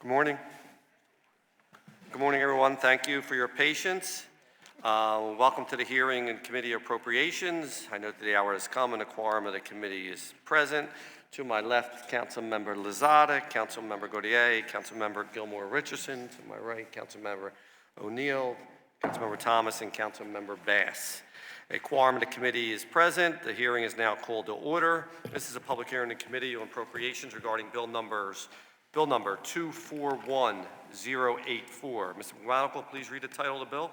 Good morning. Good morning, everyone. Thank you for your patience. Welcome to the hearing in Committee Appropriations. I note that the hour has come and a quorum of the committee is present. To my left, Councilmember Lozada, Councilmember Gaudier, Councilmember Gilmore-Richardson. To my right, Councilmember O'Neill, Councilmember Thomas, and Councilmember Bass. A quorum of the committee is present. The hearing is now called to order. This is a public hearing in Committee on Appropriations regarding Bill number 241084. Mr. McMonigle, please read the title of the bill.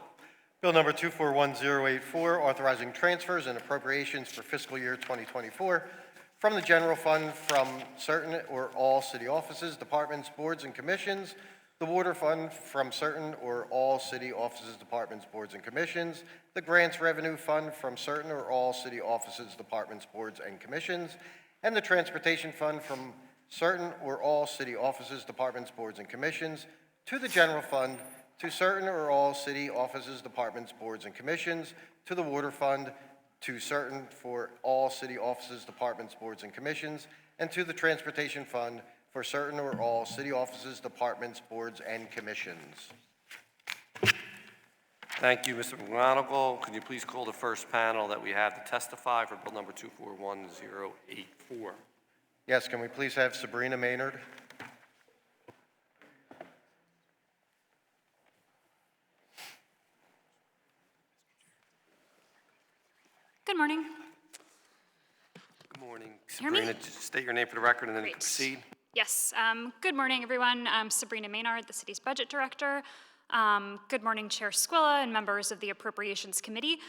Bill number 241084, authorizing transfers and appropriations for fiscal year 2024 from the general fund from certain or all city offices, departments, boards, and commissions, the water fund from certain or all city offices, departments, boards, and commissions, the grants revenue fund from certain or all city offices, departments, boards, and commissions, and the transportation fund from certain or all city offices, departments, boards, and commissions, to the general fund, to certain or all city offices, departments, boards, and commissions, to the water fund, to certain for all city offices, departments, boards, and commissions, and to the transportation fund for certain or all city offices, departments, boards, and commissions. Thank you, Mr. McMonigle. Could you please call the first panel that we have to testify for Bill number 241084? Yes, can we please have Sabrina Maynard? Good morning. Good morning, Hear me? Sabrina. Just state your name for the record and then Great. proceed. Yes, good morning, everyone. I'm Sabrina Maynard, the city's budget director. Good morning, Chair Squilla and members of the Appropriations Committee.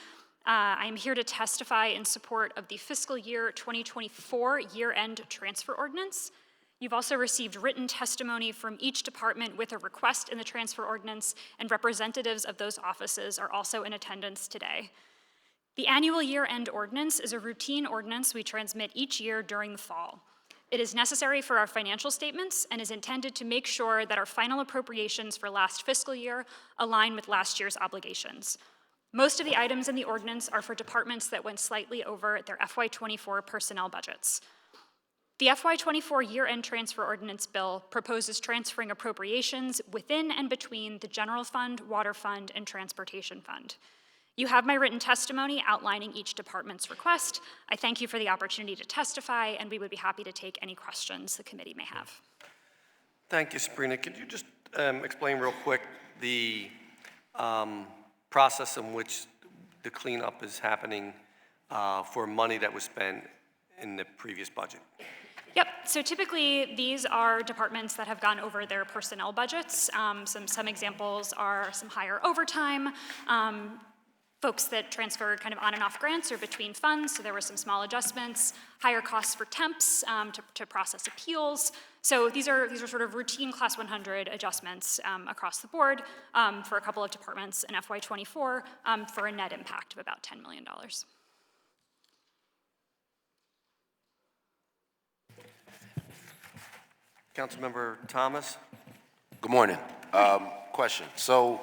I am here to testify in support of the fiscal year 2024 year-end transfer ordinance. You've also received written testimony from each department with a request in the transfer ordinance, and representatives of those offices are also in attendance today. The annual year-end ordinance is a routine ordinance we transmit each year during the fall. It is necessary for our financial statements and is intended to make sure that our final appropriations for last fiscal year align with last year's obligations. Most of the items in the ordinance are for departments that went slightly over their FY24 personnel budgets. The FY24 year-end transfer ordinance bill proposes transferring appropriations within and between the general fund, water fund, and transportation fund. You have my written testimony outlining each department's request. I thank you for the opportunity to testify, and we would be happy to take any questions the committee may have. Thank you, Sabrina. Could you just explain real quick the process in which the cleanup is happening for money that was spent in the previous budget? Yep, so typically these are departments that have gone over their personnel budgets. Some examples are some higher overtime, folks that transfer kind of on and off grants or between funds, so there were some small adjustments, higher costs for temps to process appeals. So these are sort of routine Class 100 adjustments across the board for a couple of departments in FY24 for a net impact of about $10 million. Councilmember Thomas. Good morning. Question. So,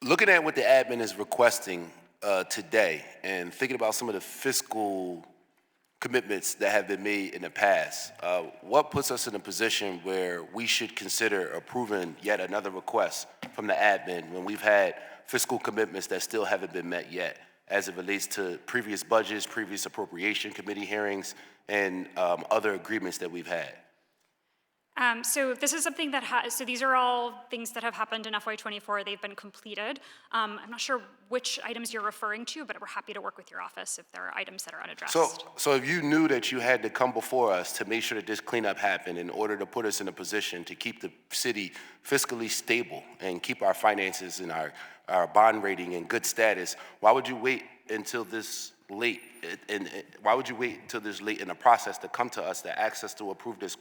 looking at what the admin is requesting today and thinking about some of the fiscal commitments that have been made in the past, what puts us in a position where we should consider approving yet another request from the admin when we've had fiscal commitments that still haven't been met yet as it relates to previous budgets, previous appropriation committee hearings, and other agreements that we've had? So this is something that so these are all things that have happened in FY24. They've been completed. I'm not sure which items you're referring to, but we're happy to work with your office if there are items that are unaddressed. So if you knew that you had to come before us to make sure that this cleanup happened in order to put us in a position to keep the city fiscally stable and keep our finances and our bond rating in good status, why would you wait until this late? And why would you wait until this late in the process to come to us to ask us to approve this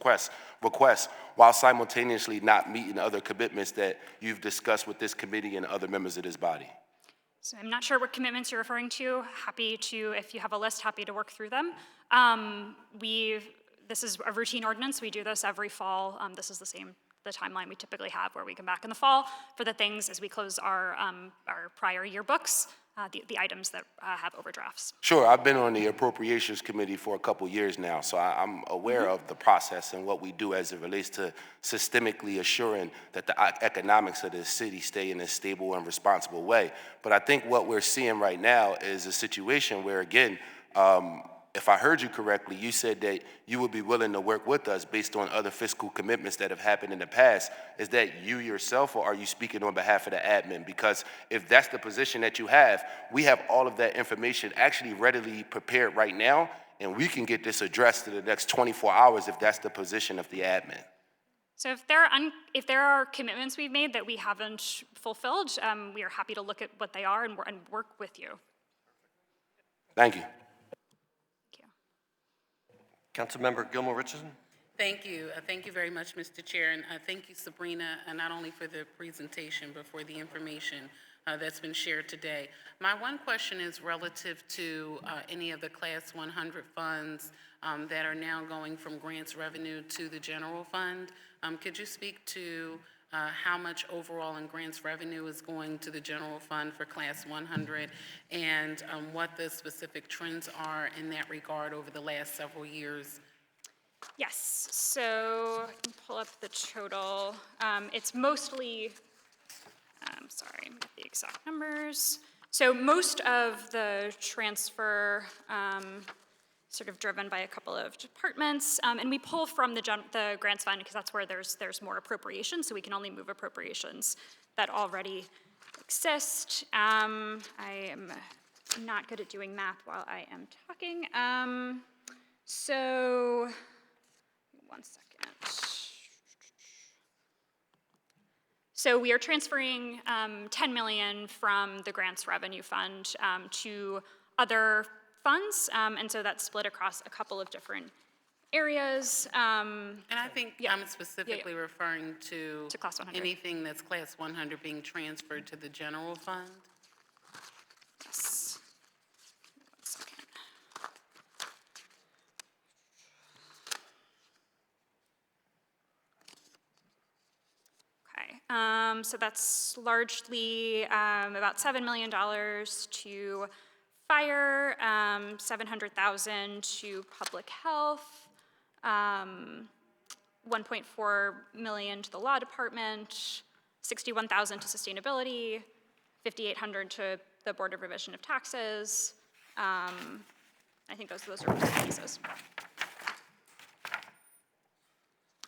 request while simultaneously not meeting other commitments that you've discussed with this committee and other members of this body? So I'm not sure what commitments you're referring to. Happy to, if you have a list, happy to work through them. This is a routine ordinance. We do this every fall. This is the the timeline we typically have, where we come back in the fall for the things as we close our prior year books, the items that have overdrafts. Sure, I've been on the Appropriations Committee for a couple years now, so I'm aware of the process and what we do as it relates to systemically assuring that the economics of the city stay in a stable and responsible way. But I think what we're seeing right now is a situation where, again, if I heard you correctly, you said that you would be willing to work with us based on other fiscal commitments that have happened in the past. Is that you yourself, or are you speaking on behalf of the admin? Because if that's the position that you have, we have all of that information actually readily prepared right now, and we can get this addressed in the next 24 hours if that's the position of the admin. So if there are commitments we've made that we haven't fulfilled, we are happy to look at what they are and work with you. Thank you. Councilmember Gilmore Richardson? Thank you. Thank you very much, Mr. Chair, and thank you, Sabrina, not only for the presentation, but for the information that's been shared today. My one question is relative to any of the Class 100 funds that are now going from grants revenue to the general fund. Could you speak to how much overall in grants revenue is going to the general fund for Class 100, and what the specific trends are in that regard over the last several years? Yes, so I can pull up the total. It's mostly, sorry, let me get the exact numbers. So most of the transfer sort of driven by a couple of departments, and we pull from the grants fund because that's where there's more appropriations, so we can only move appropriations that already exist. I am not good at doing math while I am talking. So, one second. So we are transferring $10 million from the grants revenue fund to other funds, and so that's split across a couple of different areas. And I think I'm specifically referring to Class 100. anything that's Class 100 being transferred to the general fund. Yes. 1 second. Okay, so that's largely about $7 million to fire, $700,000 to public health, $1.4 million to the law department, $61,000 to sustainability, $5,800 to the Board of Revision of Taxes. I think those are the pieces.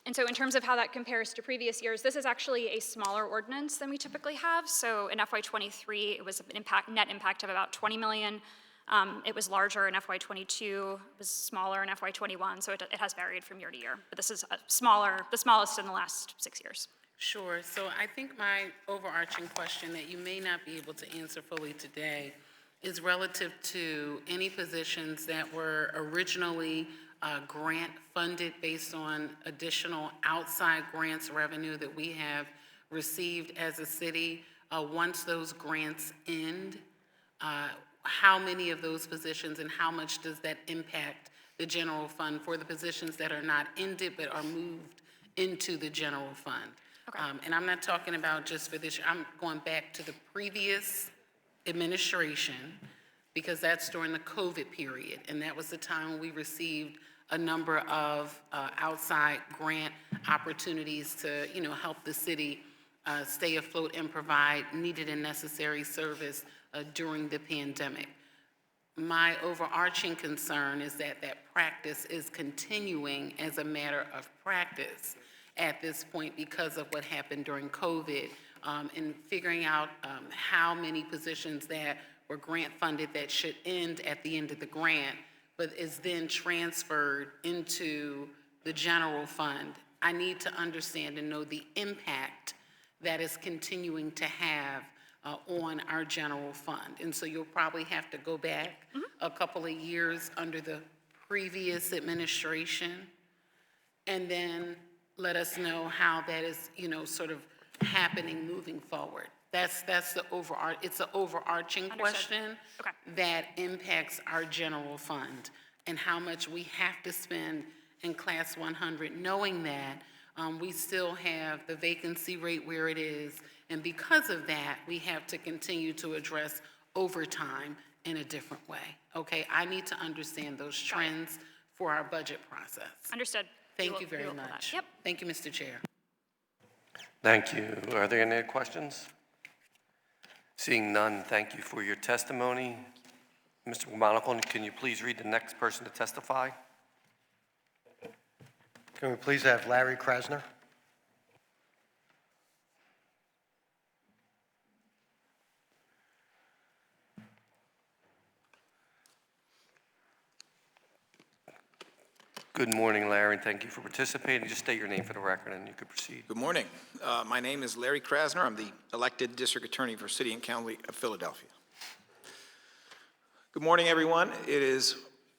And so in terms of how that compares to previous years, this is actually a smaller ordinance than we typically have. So in FY23, it was an net impact of about $20 million. It was larger in FY22, it was smaller in FY21, so it has varied from year to year. But this is the smallest in the last 6 years. Sure. So I think my overarching question that you may not be able to answer fully today is relative to any positions that were originally grant funded based on additional outside grants revenue that we have received as a city. Once those grants end, how many of those positions and how much does that impact the general fund for the positions that are not ended but are moved into the general fund? Okay. And I'm not talking about just for this year, I'm going back to the previous administration, because that's during the COVID period, and that was the time when we received a number of outside grant opportunities to, help the city stay afloat and provide needed and necessary service during the pandemic. My overarching concern is that practice is continuing as a matter of practice at this point because of what happened during COVID, and figuring out how many positions that were grant funded that should end at the end of the grant, but is then transferred into the general fund. I need to understand and know the impact that is continuing to have on our general fund. And so you'll probably have to go back a couple of years under the previous administration and then let us know how that is, sort of happening moving forward. That's the it's an overarching question that impacts our general fund and how much we have to spend in Class 100, knowing that We still have the vacancy rate where it is, and because of that, we have to continue to address overtime in a different way. Okay, I need to understand those trends for our budget process. Understood. Thank you We very will pull that. much. Yep. Thank you, Mr. Chair. Thank you. Are there any questions? Seeing none, thank you for your testimony. Mr. Monaco, can you please read the next person to testify? Can we please have Larry Krasner? Good morning, Larry, and thank you for participating. Just state your name for the record, and you can proceed. Good morning. My name is Larry Krasner. I'm the elected district attorney for City and County of Philadelphia. Good morning, everyone. It is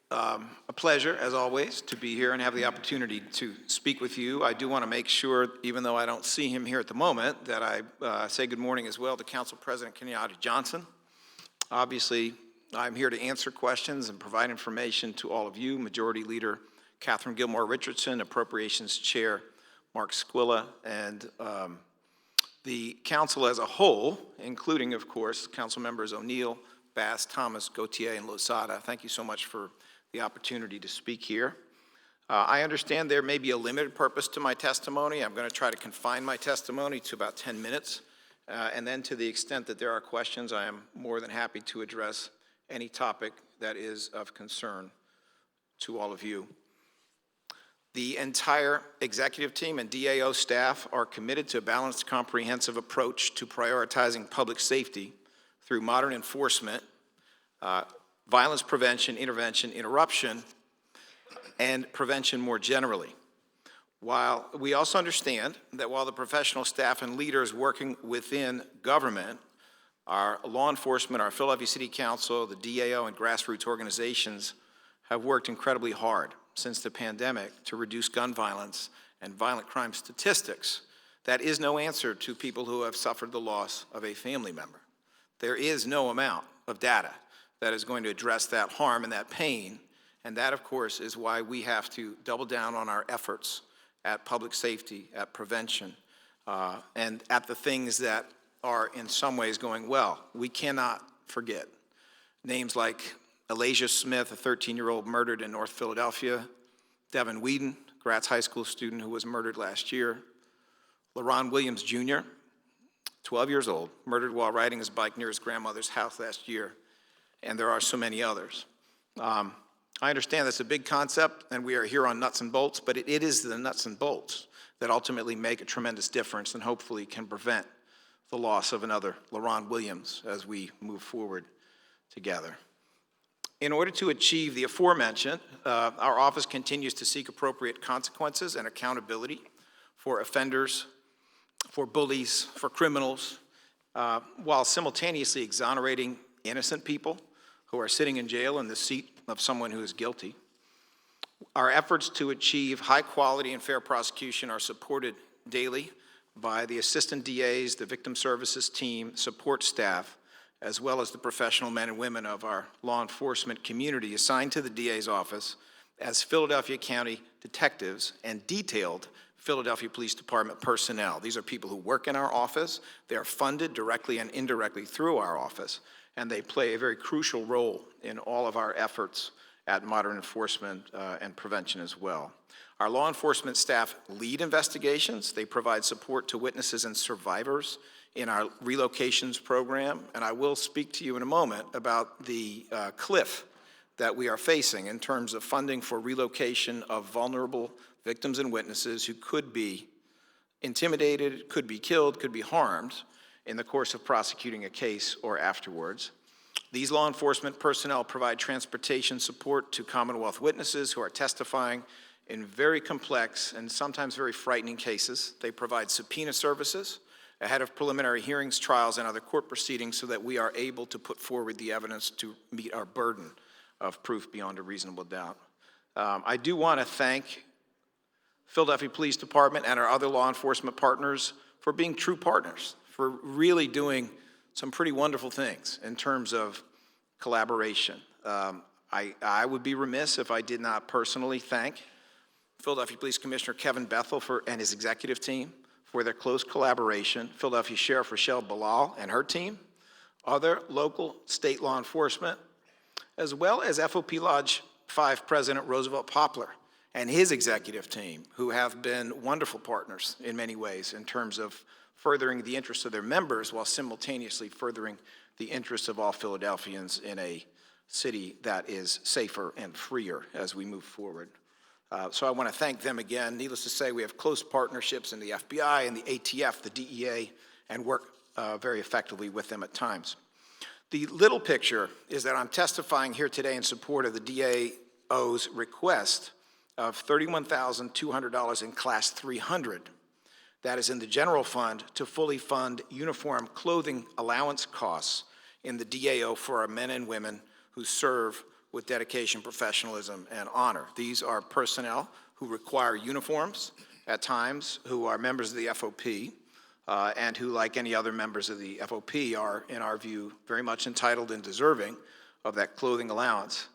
a pleasure, as always, to be here and have the opportunity to speak with you. I do want to make sure, even though I don't see him here at the moment, that I say good morning as well to Council President Kenyatta Johnson. Obviously, I'm here to answer questions and provide information to all of you, Majority Leader Catherine Gilmore Richardson, Appropriations Chair Mark Squilla, and the council as a whole, including, of course, council members O'Neill, Bass, Thomas, Gautier, and Losada. Thank you so much for the opportunity to speak here. I understand there may be a limited purpose to my testimony. I'm going to try to confine my testimony to about 10 minutes, and then to the extent that there are questions, I am more than happy to address any topic that is of concern to all of you. The entire executive team and DAO staff are committed to a balanced, comprehensive approach to prioritizing public safety through modern enforcement, violence prevention, intervention, interruption, and prevention more generally. While we also understand that while the professional staff and leaders working within government, our law enforcement, our Philadelphia City Council, the DAO, and grassroots organizations have worked incredibly hard since the pandemic to reduce gun violence and violent crime statistics, that is no answer to people who have suffered the loss of a family member. There is no amount of data that is going to address that harm and that pain, and that, of course, is why we have to double down on our efforts at public safety, at prevention, and at the things that are in some ways going well. We cannot forget names like Elijah Smith, a 13-year-old murdered in North Philadelphia, Devin Whedon, Gratz High School student who was murdered last year, LaRon Williams Jr., 12 years old, murdered while riding his bike near his grandmother's house last year, and there are so many others. I understand that's a big concept, and we are here on nuts and bolts, but it is the nuts and bolts that ultimately make a tremendous difference and hopefully can prevent the loss of another LaRon Williams as we move forward together. In order to achieve the aforementioned, our office continues to seek appropriate consequences and accountability for offenders, for bullies, for criminals, while simultaneously exonerating innocent people who are sitting in jail in the seat of someone who is guilty. Our efforts to achieve high quality and fair prosecution are supported daily by the assistant DAs, the victim services team, support staff, as well as the professional men and women of our law enforcement community assigned to the DA's office as Philadelphia County detectives and detailed Philadelphia Police Department personnel. These are people who work in our office. They are funded directly and indirectly through our office, and they play a very crucial role in all of our efforts at modern enforcement and prevention as well. Our law enforcement staff lead investigations. They provide support to witnesses and survivors in our relocations program, and I will speak to you in a moment about the cliff that we are facing in terms of funding for relocation of vulnerable victims and witnesses who could be intimidated, could be killed, could be harmed in the course of prosecuting a case or afterwards. These law enforcement personnel provide transportation support to Commonwealth witnesses who are testifying in very complex and sometimes very frightening cases. They provide subpoena services ahead of preliminary hearings, trials, and other court proceedings so that we are able to put forward the evidence to meet our burden of proof beyond a reasonable doubt. I do want to thank Philadelphia Police Department and our other law enforcement partners for being true partners, for really doing some pretty wonderful things in terms of collaboration. I would be remiss if I did not personally thank Philadelphia Police Commissioner Kevin Bethel and his executive team for their close collaboration, Philadelphia Sheriff Rochelle Bilal and her team, other local state law enforcement, as well as FOP Lodge 5 President Roosevelt Poplar and his executive team, who have been wonderful partners in many ways in terms of furthering the interests of their members while simultaneously furthering the interests of all Philadelphians in a city that is safer and freer as we move forward. So I want to thank them again. Needless to say, we have close partnerships in the FBI and the ATF, the DEA, and work very effectively with them at times. The little picture is that I'm testifying here today in support of the DAO's request of $31,200 in Class 300. That is in the general fund to fully fund uniform clothing allowance costs in the DAO for our men and women who serve with dedication, professionalism, and honor. These are personnel who require uniforms at times, who are members of the FOP, and who, like any other members of the FOP, are, in our view, very much entitled and deserving of that clothing allowance.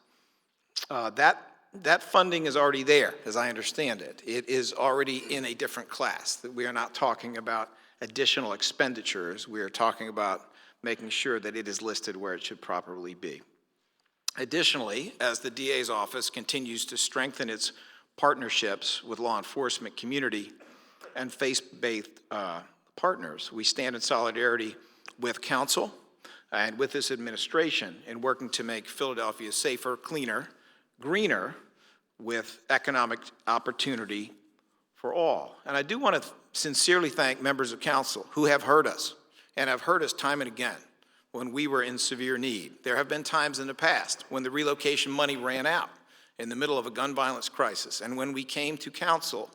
That funding is already there, as I understand it. It is already in a different class. That we are not talking about additional expenditures. We are talking about making sure that it is listed where it should properly be. Additionally, as the DA's office continues to strengthen its partnerships with law enforcement community and faith-based partners, we stand in solidarity with council and with this administration in working to make Philadelphia safer, cleaner, greener, with economic opportunity for all. And I do want to sincerely thank members of council who have heard us and have heard us time and again when we were in severe need. There have been times in the past when the relocation money ran out in the middle of a gun violence crisis, and when we came to council,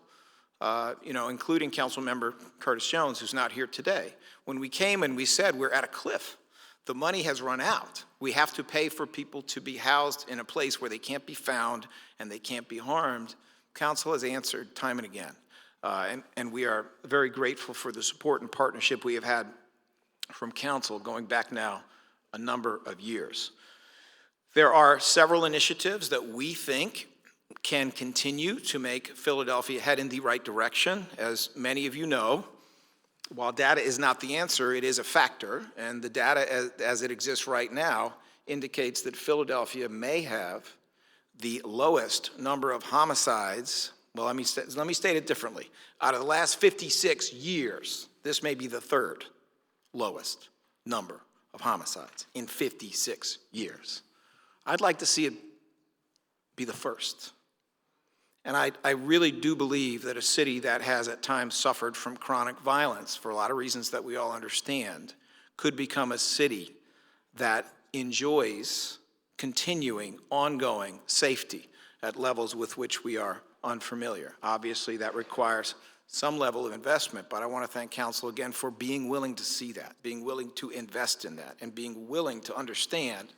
including council member Curtis Jones, who's not here today, when we came and we said we're at a cliff, the money has run out. We have to pay for people to be housed in a place where they can't be found and they can't be harmed. Council has answered time and again, and we are very grateful for the support and partnership we have had from council going back now a number of years. There are several initiatives that we think can continue to make Philadelphia head in the right direction. As many of you know, while data is not the answer, it is a factor, and the data as it exists right now indicates that Philadelphia may have the lowest number of homicides. Well, let me state it differently. Out of the last 56 years, this may be the third lowest number of homicides in 56 years. I'd like to see it be the first. And I really do believe that a city that has at times suffered from chronic violence, for a lot of reasons that we all understand, could become a city that enjoys continuing, ongoing safety at levels with which we are unfamiliar. Obviously, that requires some level of investment, but I want to thank council again for being willing to see that, being willing to invest in that, and being willing to understand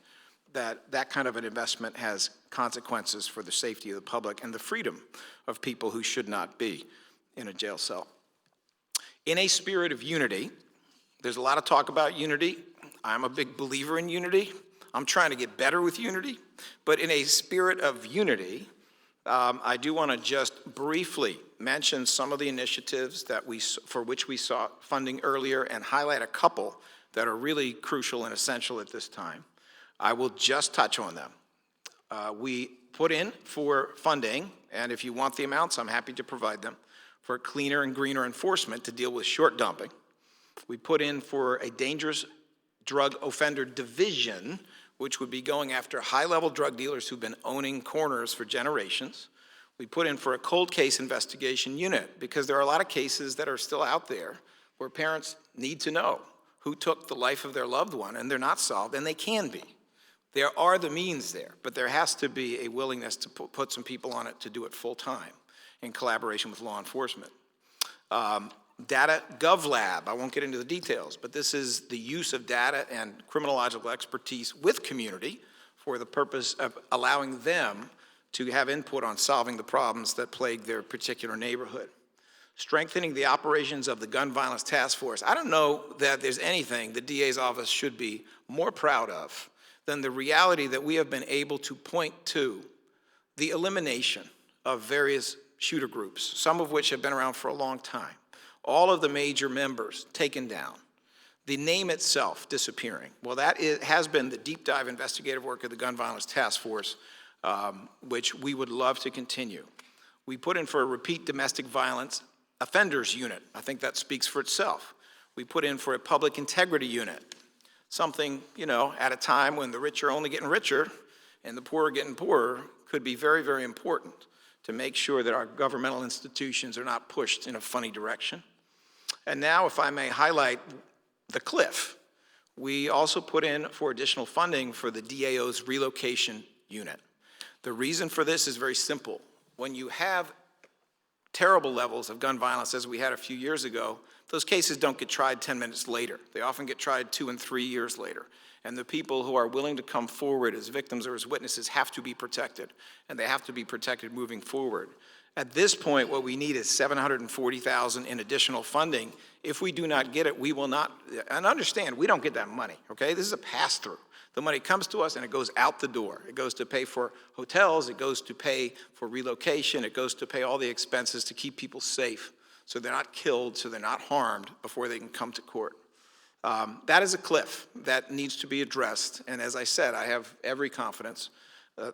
that that kind of an investment has consequences for the safety of the public and the freedom of people who should not be in a jail cell. In a spirit of unity, there's a lot of talk about unity. I'm a big believer in unity. I'm trying to get better with unity, but in a spirit of unity, I do want to just briefly mention some of the initiatives for which we saw funding earlier and highlight a couple that are really crucial and essential at this time. I will just touch on them. We put in for funding, and if you want the amounts, I'm happy to provide them, for cleaner and greener enforcement to deal with short dumping. We put in for a dangerous drug offender division, which would be going after high-level drug dealers who've been owning corners for generations. We put in for a cold case investigation unit, because there are a lot of cases that are still out there where parents need to know who took the life of their loved one, and they're not solved, and they can be. There are the means there, but there has to be a willingness to put some people on it to do it full-time in collaboration with law enforcement. Data GovLab, I won't get into the details, but this is the use of data and criminological expertise with community for the purpose of allowing them to have input on solving the problems that plague their particular neighborhood. Strengthening the operations of the Gun Violence Task Force. I don't know that there's anything the DA's office should be more proud of than the reality that we have been able to point to the elimination of various shooter groups, some of which have been around for a long time. All of the major members taken down. The name itself disappearing. Well, has been the deep dive investigative work of the Gun Violence Task Force, which we would love to continue. We put in for a repeat domestic violence offenders unit. I think that speaks for itself. We put in for a public integrity unit, something, at a time when the rich are only getting richer and the poor are getting poorer, could be very, very important to make sure that our governmental institutions are not pushed in a funny direction. And now, if I may highlight the cliff, we also put in for additional funding for the DAO's relocation unit. The reason for this is very simple. When you have terrible levels of gun violence, as we had a few years ago, those cases don't get tried 10 minutes later. They often get tried 2 and 3 years later. And the people who are willing to come forward as victims or as witnesses have to be protected, and they have to be protected moving forward. At this point, what we need is $740,000 in additional funding. If we do not get it, we will not, and understand, we don't get that money, okay? This is a pass-through. The money comes to us and it goes out the door. It goes to pay for hotels, it goes to pay for relocation, it goes to pay all the expenses to keep people safe so they're not killed, so they're not harmed before they can come to court. That is a cliff that needs to be addressed, and as I said, I have every confidence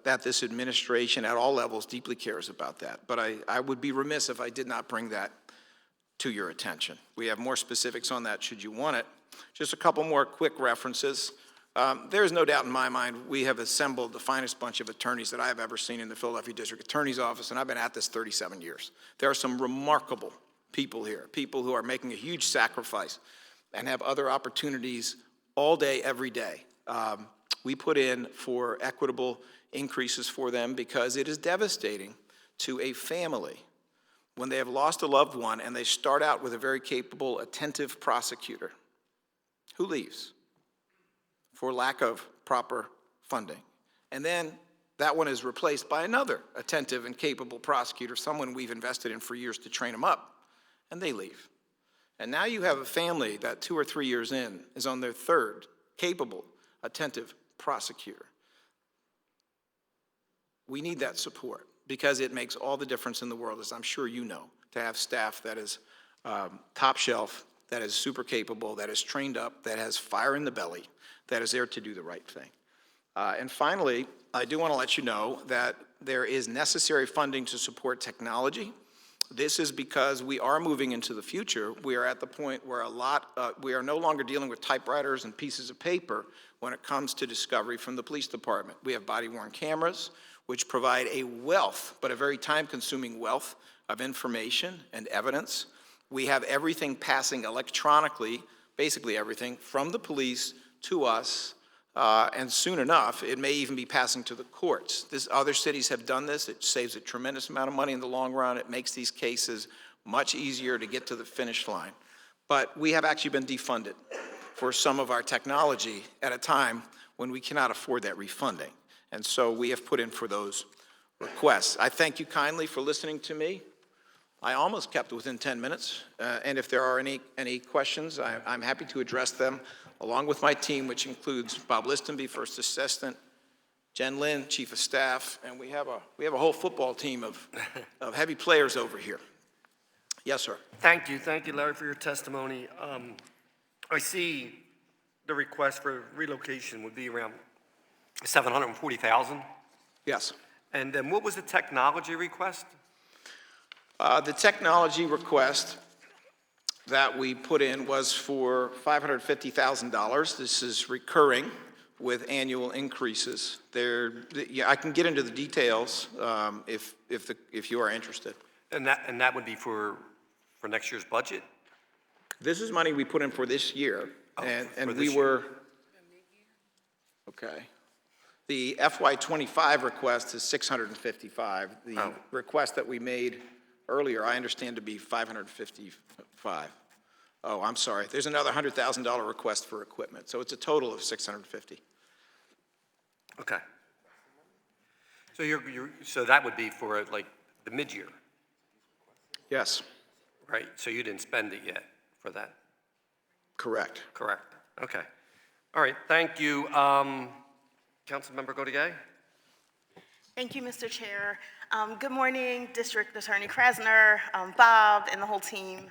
that this administration at all levels deeply cares about that. But I would be remiss if I did not bring that to your attention. We have more specifics on that should you want it. Just a couple more quick references. There's no doubt in my mind we have assembled the finest bunch of attorneys that I have ever seen in the Philadelphia District Attorney's Office, and I've been at this 37 years. There are some remarkable people here, people who are making a huge sacrifice and have other opportunities all day, every day. We put in for equitable increases for them because it is devastating to a family when they have lost a loved one and they start out with a very capable, attentive prosecutor who leaves for lack of proper funding. And then that one is replaced by another attentive and capable prosecutor, someone we've invested in for years to train them up, and they leave. And now you have a family that 2 or 3 years in is on their third capable, attentive prosecutor. We need that support because it makes all the difference in the world, as I'm sure you know, to have staff that is top shelf, that is super capable, that is trained up, that has fire in the belly, that is there to do the right thing. And finally, I do want to let you know that there is necessary funding to support technology. This is because we are moving into the future. We are at the point where we are no longer dealing with typewriters and pieces of paper when it comes to discovery from the police department. We have body-worn cameras, which provide a wealth, but a very time-consuming wealth of information and evidence. We have everything passing electronically, basically everything, from the police to us, and soon enough, it may even be passing to the courts. Other cities have done this. It saves a tremendous amount of money in the long run. It makes these cases much easier to get to the finish line. But we have actually been defunded for some of our technology at a time when we cannot afford that refunding. And so we have put in for those requests. I thank you kindly for listening to me. I almost kept within 10 minutes, and if there are any questions, I'm happy to address them, along with my team, which includes Bob Listenby, First Assistant, Jen Lynn, Chief of Staff, and we have a whole football team of heavy players over here. Yes, sir. Thank you, Larry, for your testimony. I see the request for relocation would be around $740,000. Yes. And then what was the technology request? The technology request that we put in was for $550,000. This is recurring with annual increases. I can get into the details if you are interested. And that would be for next year's budget? This is money we put in for this year, and we were okay. The FY25 request is $655. The request that we made earlier, I understand to be $555. Oh, I'm sorry. There's another $100,000 request for equipment, so it's a total of $650. Okay. So so that would be for like the mid-year, Yes, right? So you didn't spend it yet for that? correct. Correct. Okay. All right. Thank you. Councilmember Gottier? Thank you, Mr. Chair. Good morning, District Attorney Krasner, Bob, and the whole team.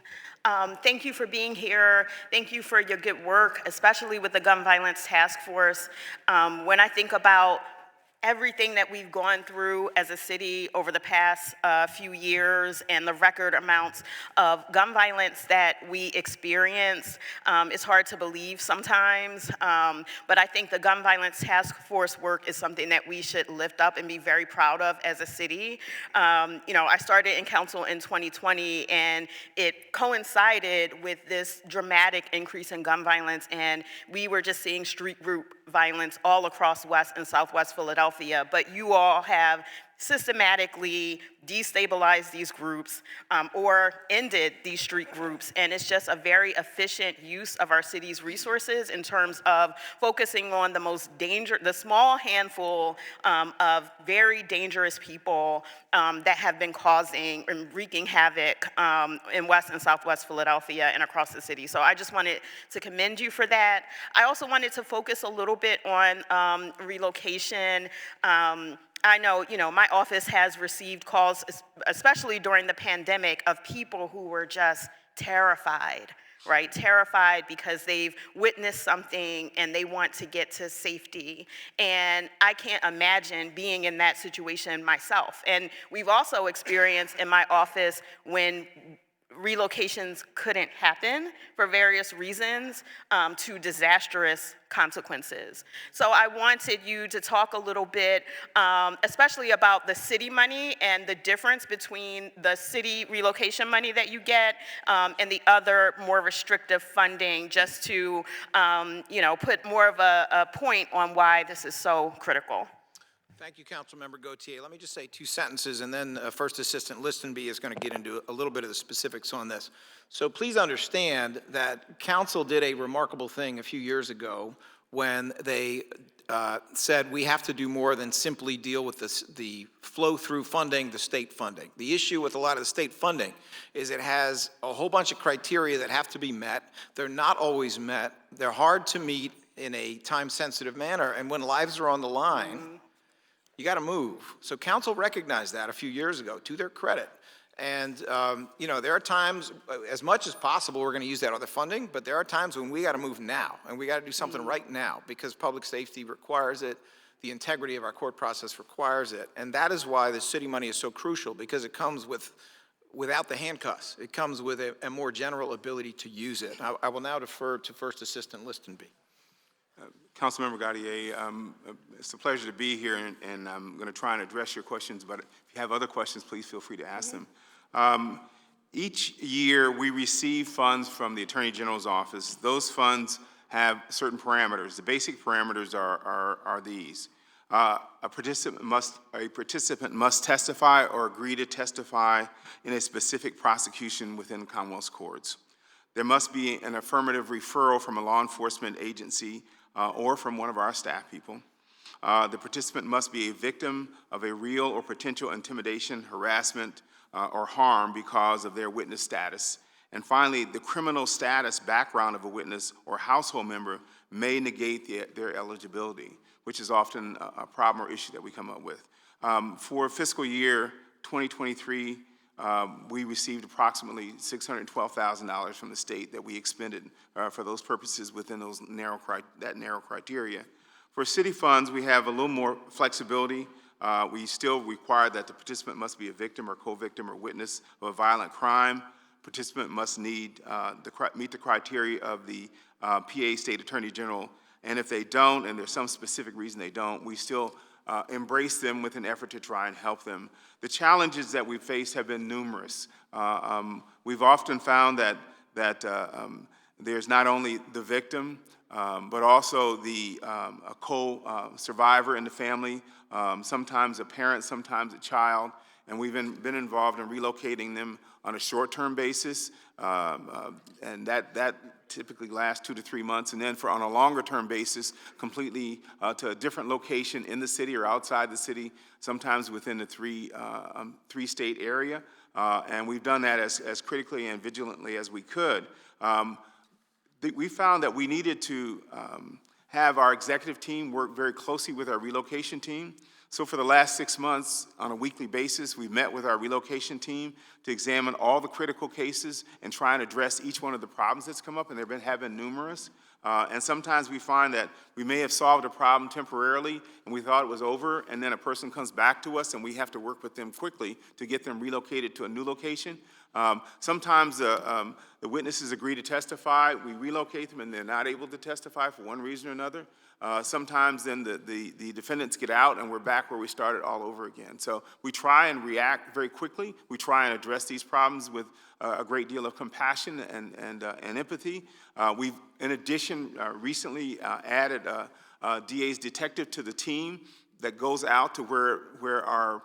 Thank you for being here. Thank you for your good work, especially with the Gun Violence Task Force. When I think about everything that we've gone through as a city over the past few years and the record amounts of gun violence that we experience, it's hard to believe sometimes, but I think the Gun Violence Task Force work is something that we should lift up and be very proud of as a city. You know, I started in council in 2020 and it coincided with this dramatic increase in gun violence, and we were just seeing street group violence all across West and Southwest Philadelphia, but you all have systematically destabilized these groups or ended these street groups, and it's just a very efficient use of our city's resources in terms of focusing on the small handful of very dangerous people that have been causing and wreaking havoc in West and Southwest Philadelphia and across the city. So I just wanted to commend you for that. I also wanted to focus a little bit on relocation. I know, my office has received calls, especially during the pandemic, of people who were just terrified, right? Terrified because they've witnessed something and they want to get to safety. And I can't imagine being in that situation myself. And we've also experienced in my office when relocations couldn't happen for various reasons to disastrous consequences. So I wanted you to talk a little bit, especially about the city money and the difference between the city relocation money that you get and the other more restrictive funding, just to put more of a point on why this is so critical. Thank you, Councilmember Gautier. Let me just say 2 sentences, and then First Assistant Listenby is going to get into a little bit of the specifics on this. So please understand that Council did a remarkable thing a few years ago when they said we have to do more than simply deal with the flow-through funding, the state funding. The issue with a lot of the state funding is it has a whole bunch of criteria that have to be met. They're not always met. They're hard to meet in a time-sensitive manner, and when lives are on the line, you got to move. So council recognized that a few years ago, to their credit. And, there are times, as much as possible, we're going to use that other funding, but there are times when we got to move now, and we got to do something right now, because public safety requires it, the integrity of our court process requires it, and that is why the city money is so crucial, because it comes without the handcuffs. It comes with a more general ability to use it. I will now defer to First Assistant Listenby. Councilmember Gautier, it's a pleasure to be here, and I'm going to try and address your questions, but if you have other questions, please feel free to ask them. Each year, we receive funds from the Attorney General's office. Those funds have certain parameters. The basic parameters are these. A participant must testify or agree to testify in a specific prosecution within Commonwealth's courts. There must be an affirmative referral from a law enforcement agency or from one of our staff people. The participant must be a victim of a real or potential intimidation, harassment, or harm because of their witness status. And finally, the criminal status background of a witness or household member may negate their eligibility, which is often a problem or issue that we come up with. For fiscal year 2023, we received approximately $612,000 from the state that we expended for those purposes within that narrow criteria. For city funds, we have a little more flexibility. We still require that the participant must be a victim or co-victim or witness of a violent crime. Participant must meet the criteria of the PA State Attorney General, and if they don't, and there's some specific reason they don't, we still embrace them with an effort to try and help them. The challenges that we've faced have been numerous. We've often found that there's not only the victim, but also a co-survivor in the family, sometimes a parent, sometimes a child, and we've been involved in relocating them on a short-term basis, and that typically lasts 2 to 3 months, and then on a longer-term basis, completely to a different location in the city or outside the city, sometimes within the three-state area, and we've done that as critically and vigilantly as we could. We found that we needed to have our executive team work very closely with our relocation team So for the last 6 months, on a weekly basis, we've met with our relocation team to examine all the critical cases and try and address each one of the problems that's come up, and there have been numerous. And sometimes we find that we may have solved a problem temporarily and we thought it was over, and then a person comes back to us and we have to work with them quickly to get them relocated to a new location. Sometimes the witnesses agree to testify, we relocate them and they're not able to testify for one reason or another. Sometimes then the defendants get out and we're back where we started all over again. So we try and react very quickly. We try and address these problems with a great deal of compassion and empathy. We've, in addition, recently added a DA's detective to the team that goes out to where our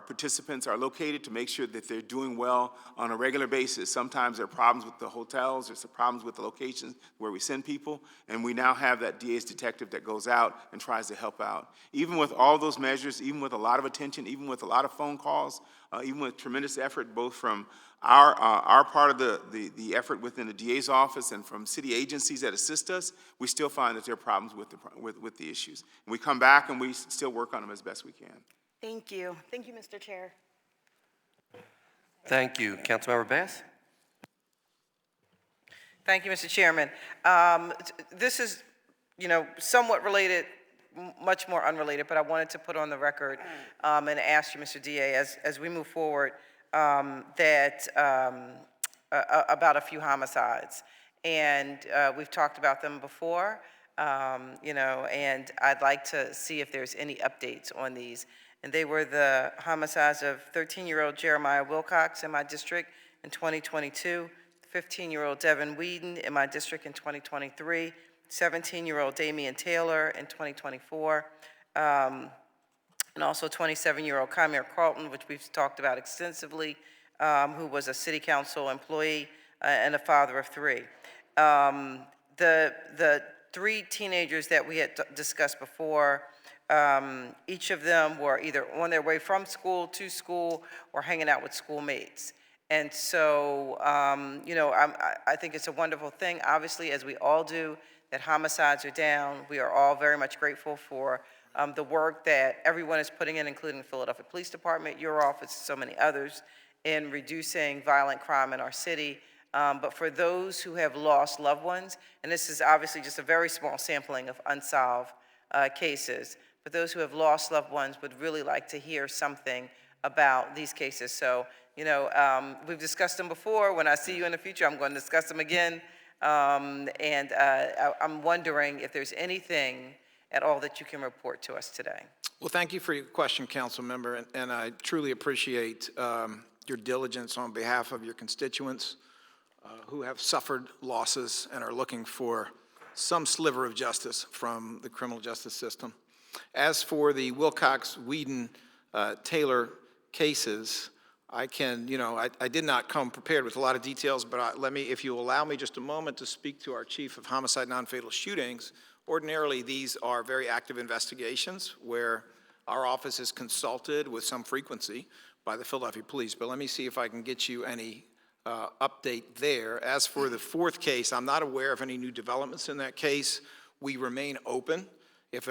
participants are located to make sure that they're doing well on a regular basis. Sometimes there are problems with the hotels, there's problems with the locations where we send people, and we now have that DA's detective that goes out and tries to help out. Even with all those measures, even with a lot of attention, even with a lot of phone calls, even with tremendous effort both from our part of the effort within the DA's office and from city agencies that assist us, we still find that there are problems with the issues. And we come back and we still work on them as best we can. Thank you. Thank you, Mr. Chair. Thank you. Councilmember Bass? Thank you, Mr. Chairman. This is, somewhat related, much more unrelated, but I wanted to put on the record and ask you, Mr. DA, as we move forward, that about a few homicides. And we've talked about them before, and I'd like to see if there's any updates on these. And they were the homicides of 13-year-old Jeremiah Wilcox in my district in 2022, 15-year-old Devin Whedon in my district in 2023, 17-year-old Damian Taylor in 2024, and also 27-year-old Kymere Carlton, which we've talked about extensively, who was a city council employee and a father of three. The three teenagers that we had discussed before, each of them were either on their way from school to school or hanging out with schoolmates. And so, I think it's a wonderful thing, obviously, as we all do, that homicides are down. We are all very much grateful for the work that everyone is putting in, including the Philadelphia Police Department, your office, so many others, in reducing violent crime in our city. But for those who have lost loved ones, and this is obviously just a very small sampling of unsolved cases, but those who have lost loved ones would really like to hear something about these cases. So, we've discussed them before. When I see you in the future, I'm going to discuss them again. I'm wondering if there's anything at all that you can report to us today. Well, thank you for your question, Council Member, and I truly appreciate your diligence on behalf of your constituents who have suffered losses and are looking for some sliver of justice from the criminal justice system. As for the Wilcox, Whedon, Taylor cases, I did not come prepared with a lot of details, but if you allow me just a moment to speak to our Chief of Homicide Non-Fatal Shootings. Ordinarily, these are very active investigations where our office is consulted with some frequency by the Philadelphia Police, but let me see if I can get you any update there. As for the fourth case, I'm not aware of any new developments in that case. We remain open. If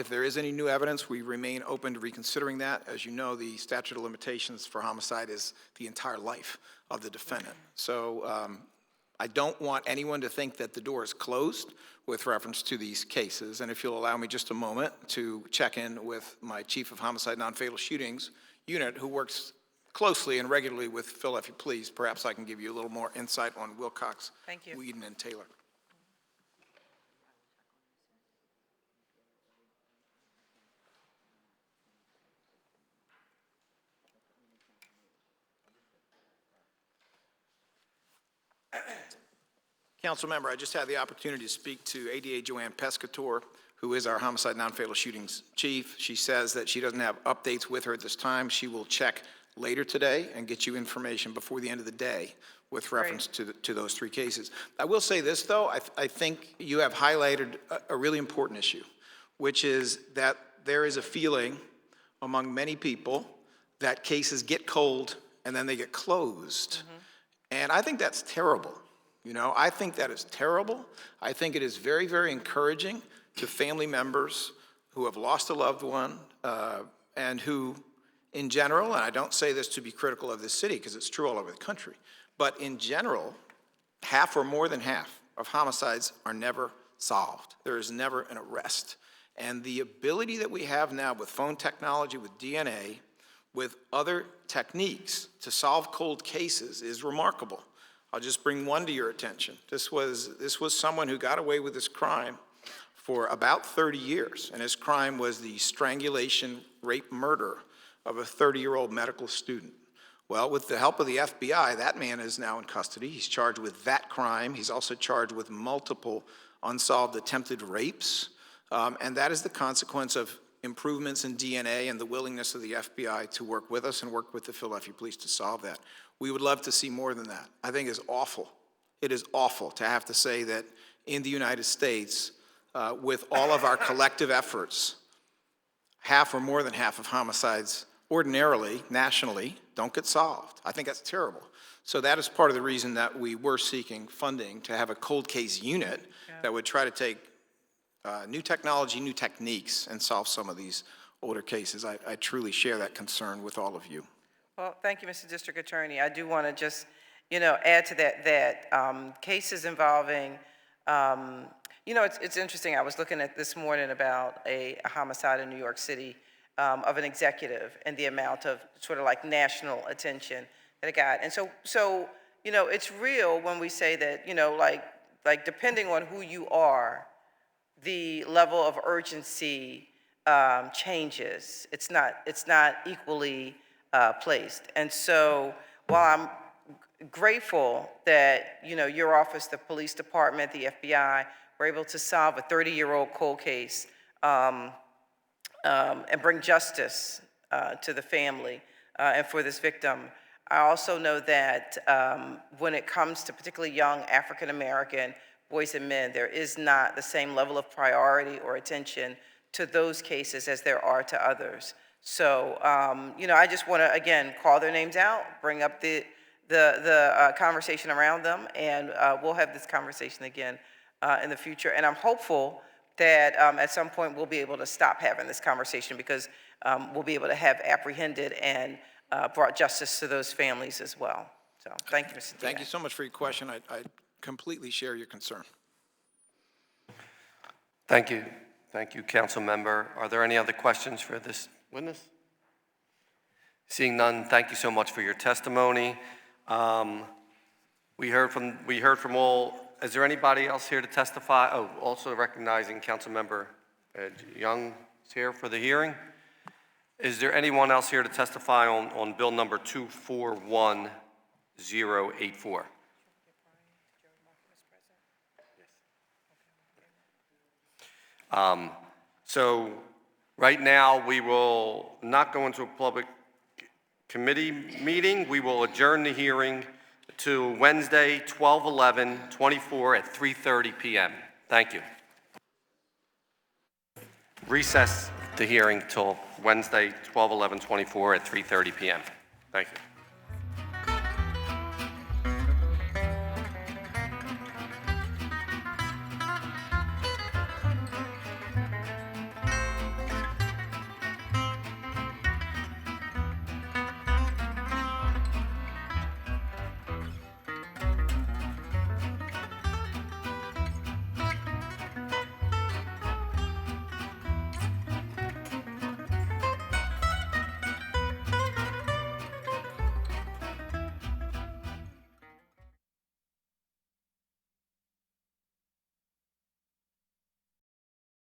there is any new evidence, we remain open to reconsidering that. As you know, the statute of limitations for homicide is the entire life of the defendant. So I don't want anyone to think that the door is closed with reference to these cases. And if you'll allow me just a moment to check in with my Chief of Homicide Non-Fatal Shootings unit, who works closely and regularly with Philadelphia Police, perhaps I can give you a little more insight on Wilcox, Whedon, and Taylor. Council Member, I just had the opportunity to speak to ADA Joanne Pescator, who is our Homicide Non-Fatal Shootings Chief. She says that she doesn't have updates with her at this time. She will check later today and get you information before the end of the day with reference to those three cases. I will say this, though. I think you have highlighted a really important issue, which is that there is a feeling among many people that cases get cold and then they get closed. Mm-hmm. And I think that's terrible. I think that is terrible. I think it is very, very encouraging to family members who have lost a loved one, and who, in general, and I don't say this to be critical of this city because it's true all over the country, but in general, half or more than half of homicides are never solved. There is never an arrest. And the ability that we have now with phone technology, with DNA, with other techniques to solve cold cases is remarkable. I'll just bring one to your attention. This was someone who got away with this crime for about 30 years, and his crime was the strangulation, rape, murder of a 30-year-old medical student. Well, with the help of the FBI, that man is now in custody. He's charged with that crime. He's also charged with multiple unsolved attempted rapes, and that is the consequence of improvements in DNA and the willingness of the FBI to work with us and work with the Philadelphia Police to solve that. We would love to see more than that. I think it's awful. It is awful to have to say that in the United States, with all of our collective efforts, half or more than half of homicides ordinarily, nationally, don't get solved. I think that's terrible. So that is part of the reason that we were seeking funding to have a cold case unit that would try to take new technology, new techniques, and solve some of these older cases. I truly share that concern with all of you. Well, thank you, Mr. District Attorney. I do want to just, add to that cases involving, it's interesting. I was looking at this morning about a homicide in New York City of an executive and the amount of sort of like national attention that it got. And so it's real when we say that, like depending on who you are, the level of urgency changes. It's not equally placed. And so while I'm grateful that, your office, the police department, the FBI, were able to solve a 30-year-old cold case and bring justice to the family and for this victim, I also know that when it comes to particularly young African-American boys and men, there is not the same level of priority or attention to those cases as there are to others. So, I just want to, again, call their names out, bring up the conversation around them, and we'll have this conversation again in the future. And I'm hopeful that at some point we'll be able to stop having this conversation because we'll be able to have apprehended and brought justice to those families as well. So, thank you, Mr. Diaz. Thank you so much for your question. I completely share your concern. Thank you. Thank you, Council Member. Are there any other questions for this witness? Seeing none, thank you so much for your testimony. We heard from all. Is there anybody else here to testify? Oh, also recognizing Council Member Young is here for the hearing. Is there anyone else here to testify on Bill number 241084? So right now, we will not go into a public committee meeting. We will adjourn the hearing to Wednesday, 12/11/24 at 3:30 p.m. Thank you. Recess the hearing till Wednesday, 12/11/24 at 3:30 p.m. Thank you.